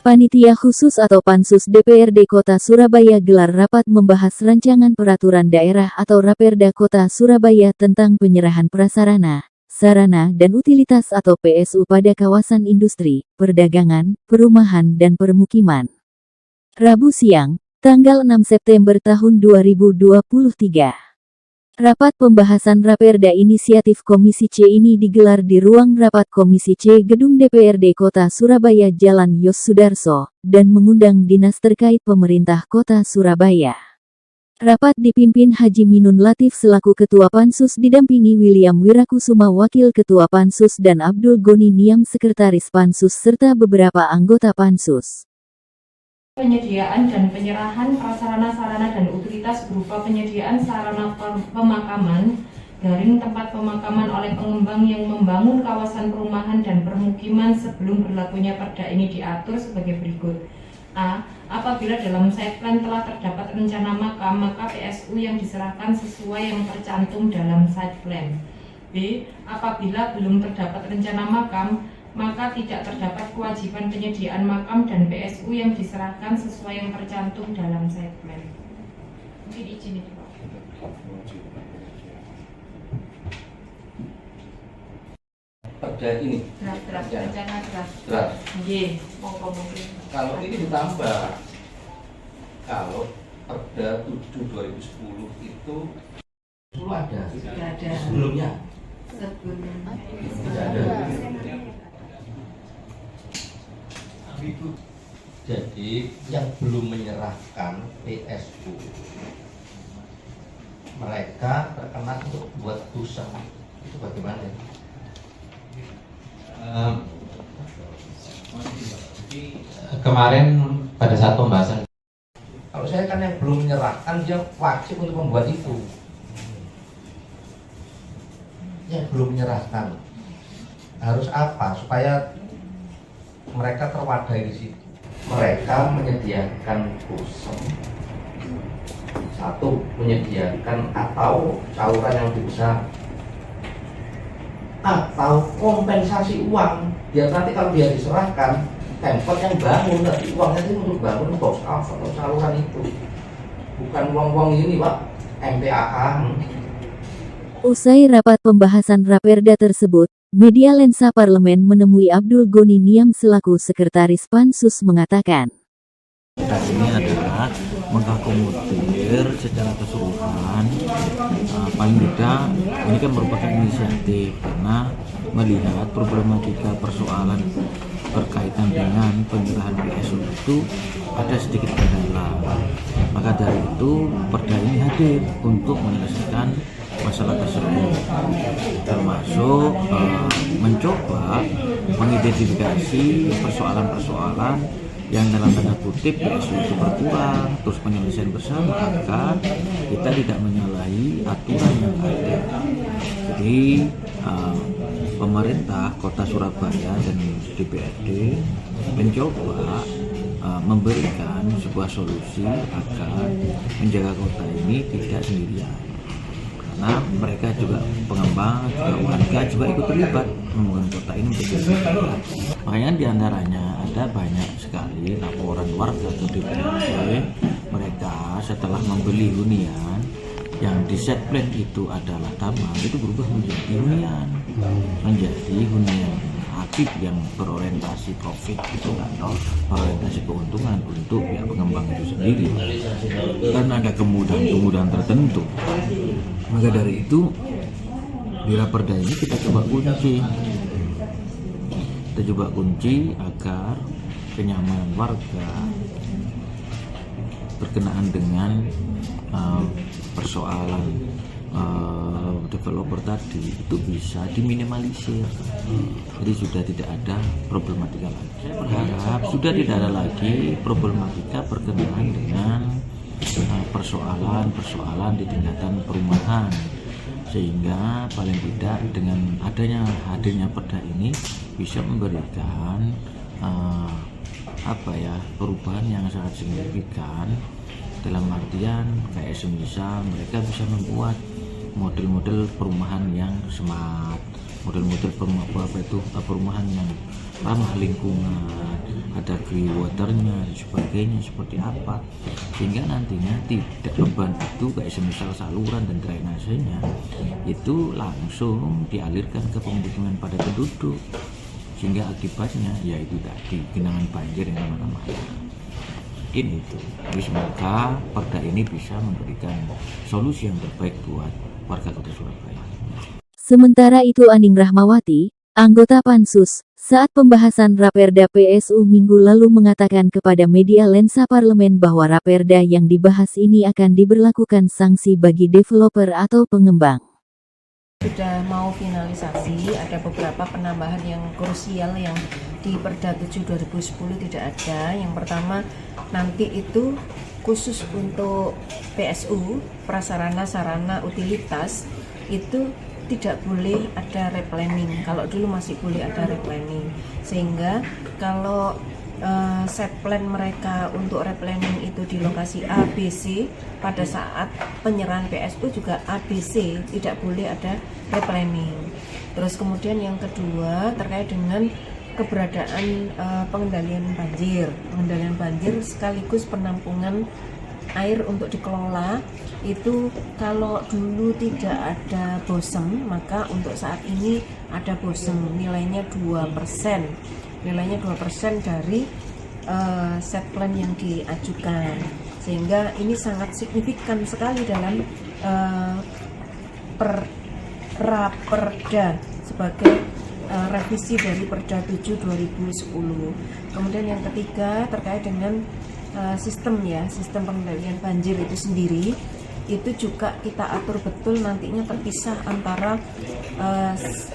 Panitia Khusus atau Pansus DPRD Kota Surabaya gelar rapat membahas rancangan peraturan daerah atau Raperda Kota Surabaya tentang penyerahan prasarana, sarana dan utilitas atau PSU pada kawasan industri, perdagangan, perumahan dan permukiman. Rabu siang, tanggal 6 September tahun 2023. Rapat pembahasan Raperda Inisiatif Komisi C ini digelar di ruang rapat Komisi C Gedung DPRD Kota Surabaya Jalan Yos Sudarso, dan mengundang dinas terkait pemerintah Kota Surabaya. Rapat dipimpin Haji Minun Latif selaku Ketua Pansus didampingi William Wirakusuma Wakil Ketua Pansus dan Abdul Goni Niam Sekretaris Pansus serta beberapa anggota Pansus. Penyediaan dan penyerahan prasarana-sarana dan utilitas berupa penyediaan sarana pemakaman, garing tempat pemakaman oleh pengembang yang membangun kawasan perumahan dan permukiman sebelum berlakunya perda ini diatur sebagai berikut. A. Apabila dalam site plan telah terdapat rencana makam, maka PSU yang diserahkan sesuai yang tercantum dalam site plan. B. Apabila belum terdapat rencana makam, maka tidak terdapat kewajiban penyediaan makam dan PSU yang diserahkan sesuai yang tercantum dalam site plan. Mungkin izin itu Pak. Perda ini Draft rencana draft. Mungkin. Kalau ini ditambah, kalau Perda 7 2010 itu ada. Sebelumnya tidak ada. Jadi yang belum menyerahkan PSU, mereka terkena untuk buat dosa. Itu bagaimana? Kemarin pada saat pembahasan, Kalau saya kan yang belum menyerahkan, dia wajib untuk membuat itu. Yang belum menyerahkan harus apa supaya mereka terwadai di situ? Mereka menyediakan kosong. Satu, menyediakan atau saluran yang lebih besar, atau kompensasi uang biar nanti kalau dia diserahkan tempat yang bangun, tapi uangnya itu untuk bangun box out atau saluran itu, bukan uang-uang ini Pak, MPAA. Usai rapat pembahasan Raperda tersebut, Media Lensa Parlemen menemui Abdul Goni Niam selaku Sekretaris Pansus mengatakan, ini adalah mengakomodir secara keseluruhan, paling tidak ini kan merupakan inisiatif karena melihat problematika persoalan berkaitan dengan penyerahan PSU itu ada sedikit kendala. Maka dari itu Perda ini hadir untuk menyelesaikan masalah tersebut, termasuk mencoba mengidentifikasi persoalan-persoalan yang dalam tanda kutip PSU itu berkurang, terus penyelesaian bersama agar kita tidak menyalahi aturan yang ada. Jadi pemerintah Kota Surabaya dan DPRD mencoba memberikan sebuah solusi agar menjaga kota ini tidak sendirian. Karena mereka juga pengembang, juga warga juga ikut terlibat membangun kota ini menjadi lebih. Makanya diantaranya ada banyak sekali laporan warga ke DPRD, mereka setelah membeli hunian yang di set plan itu adalah taman, itu berubah menjadi hunian aktif yang berorientasi profit itu atau berorientasi keuntungan untuk pihak pengembang itu sendiri, karena ada kemudahan tertentu. Maka dari itu di Raperda ini kita coba kunci agar kenyamanan warga berkenaan dengan persoalan developer tadi itu bisa diminimalisir. Jadi sudah tidak ada problematika lagi. Saya berharap sudah tidak ada lagi problematika berkenaan dengan persoalan di perumahan, sehingga paling tidak dengan hadirnya Perda ini bisa memberikan perubahan yang sangat signifikan, dalam artian kayak semisal mereka bisa membuat model-model perumahan yang smart, model-model perumahan yang ramah lingkungan, ada grey waternya dan sebagainya seperti apa, sehingga nantinya tidak beban itu kayak semisal saluran dan drainasenya itu langsung dialirkan ke pemukiman pada penduduk, sehingga akibatnya yaitu tadi genangan banjir yang kemana-mana. Mungkin itu. Jadi semoga perda ini bisa memberikan solusi yang terbaik buat warga Kota Surabaya. Sementara itu Aning Rahmawati, anggota Pansus, saat pembahasan Raperda PSU minggu lalu mengatakan kepada media Lensa Parlemen bahwa Raperda yang dibahas ini akan diberlakukan sanksi bagi developer atau pengembang. Sudah mau finalisasi, ada beberapa penambahan yang krusial yang di Perda 7 2010 tidak ada. Yang pertama, nanti itu khusus untuk PSU, prasarana sarana utilitas, itu tidak boleh ada replanning. Kalau dulu masih boleh ada replanning, sehingga kalau set plan mereka untuk replanning itu di lokasi ABC, pada saat penyerahan PSU juga ABC, tidak boleh ada replanning. Terus kemudian yang kedua terkait dengan keberadaan pengendalian banjir sekaligus penampungan air untuk dikelola. Itu kalau dulu tidak ada BOSEM, maka untuk saat ini ada BOSEM, nilainya 2%. Nilainya 2% dari set plan yang diajukan, sehingga ini sangat signifikan sekali dalam Raperda sebagai revisi dari Perda 7 2010. Kemudian yang ketiga terkait dengan sistem pengendalian banjir itu sendiri, itu juga kita atur betul nantinya terpisah antara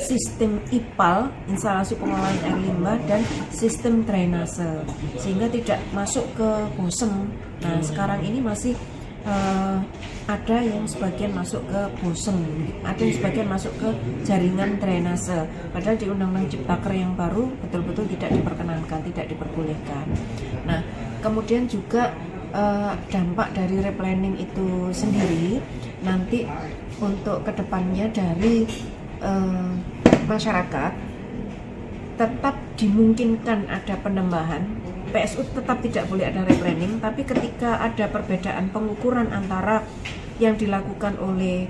sistem IPAL, instalasi pengolahan air limbah, dan sistem drainase, sehingga tidak masuk ke BOSEM. Nah sekarang ini masih ada yang sebagian masuk ke BOSEM, ada yang sebagian masuk ke jaringan drainase, padahal di Undang-Undang Ciptaker yang baru betul-betul tidak diperkenankan, tidak diperbolehkan. Nah kemudian juga dampak dari replanning itu sendiri nanti untuk kedepannya dari masyarakat tetap dimungkinkan ada penambahan. PSU tetap tidak boleh ada replanning, tapi ketika ada perbedaan pengukuran antara yang dilakukan oleh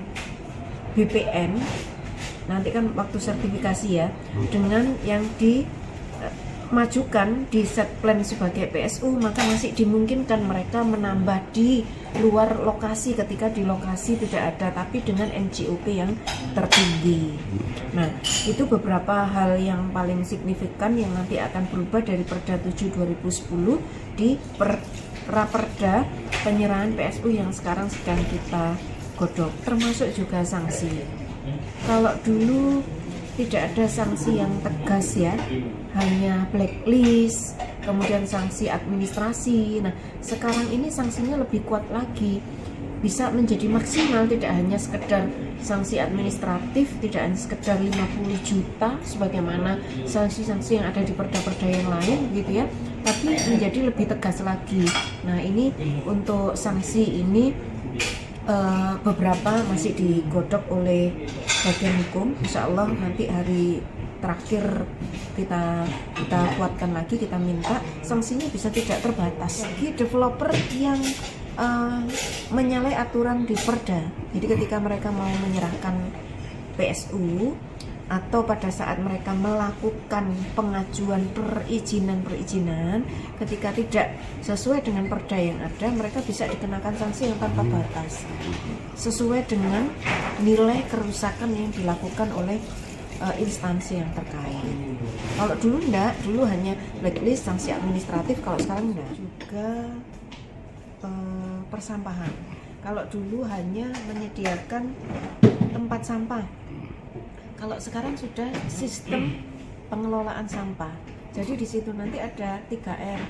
BPN nanti kan waktu sertifikasi ya, dengan yang dimajukan di set plan sebagai PSU, maka masih dimungkinkan mereka menambah di luar lokasi ketika di lokasi tidak ada, tapi dengan NGOP yang tertinggi. Nah, itu beberapa hal yang paling signifikan yang nanti akan berubah dari Perda 7 2010 di Raperda penyerahan PSU yang sekarang sedang kita godok, termasuk juga sanksi. Kalau dulu tidak ada sanksi yang tegas ya, hanya blacklist, kemudian sanksi administrasi. Nah, sekarang ini sanksinya lebih kuat lagi, bisa menjadi maksimal, tidak hanya sekedar sanksi administratif, tidak hanya sekedar 50 juta sebagaimana sanksi-sanksi yang ada di perda-perda yang lain gitu ya, tapi menjadi lebih tegas lagi. Nah, ini untuk sanksi ini beberapa masih digodok oleh bagian hukum. Insya Allah nanti hari terakhir kita kuatkan lagi, kita minta sanksinya bisa tidak terbatas bagi developer yang menyalahi aturan di perda. Jadi ketika mereka mau menyerahkan PSU atau pada saat mereka melakukan pengajuan perizinan ketika tidak sesuai dengan perda yang ada, mereka bisa dikenakan sanksi yang tanpa batas sesuai dengan nilai kerusakan yang dilakukan oleh instansi yang terkait. Kalau dulu enggak, dulu hanya blacklist, sanksi administratif, kalau sekarang enggak. Juga persampahan. Kalau dulu hanya menyediakan tempat sampah, kalau sekarang sudah sistem pengelolaan sampah. Jadi di situ nanti ada 3R,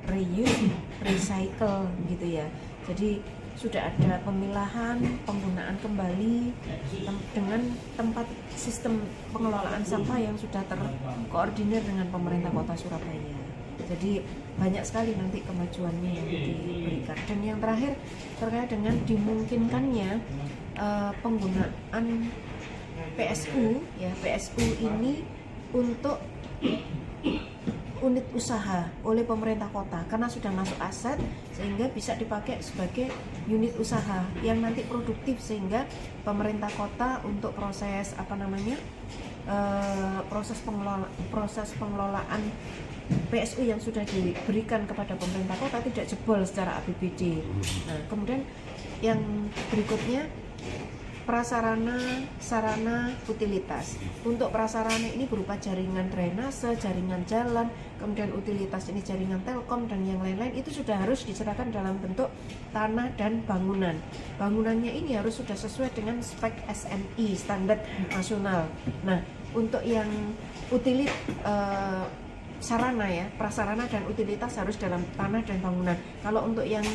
reuse, recycle gitu ya. Jadi sudah ada pemilahan, penggunaan kembali dengan tempat sistem pengelolaan sampah yang sudah terkoordinir dengan pemerintah Kota Surabaya. Jadi banyak sekali nanti kemajuannya yang diberikan. Dan yang terakhir terkait dengan dimungkinkannya penggunaan PSU ya, PSU ini untuk unit usaha oleh pemerintah kota karena sudah masuk aset sehingga bisa dipakai sebagai unit usaha yang nanti produktif sehingga pemerintah kota untuk proses proses pengelolaan PSU yang sudah diberikan kepada pemerintah kota tidak jebol secara APBD. Nah, kemudian yang berikutnya prasarana, sarana, utilitas. Untuk prasarana ini berupa jaringan drainase, jaringan jalan, kemudian utilitas ini jaringan telkom dan yang lain-lain itu sudah harus diserahkan dalam bentuk tanah dan bangunan. Bangunannya ini harus sudah sesuai dengan spek SNI, standar nasional. Nah, untuk yang sarana ya, prasarana dan utilitas harus dalam tanah dan bangunan. Kalau untuk yang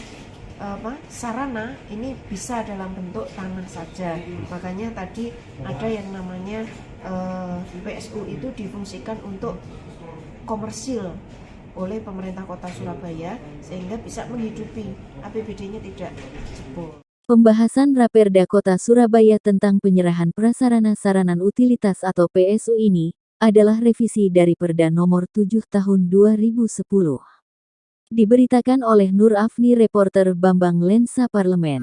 sarana ini bisa dalam bentuk tanah saja. Makanya tadi ada yang namanya PSU itu difungsikan untuk komersil oleh pemerintah kota Surabaya sehingga bisa menghidupi APBD-nya tidak jebol. Pembahasan Raperda Kota Surabaya tentang penyerahan prasarana saranan utilitas atau PSU ini adalah revisi dari Perda Nomor 7 Tahun 2010. Diberitakan oleh Nur Afni, reporter Bambang Lensa Parlemen.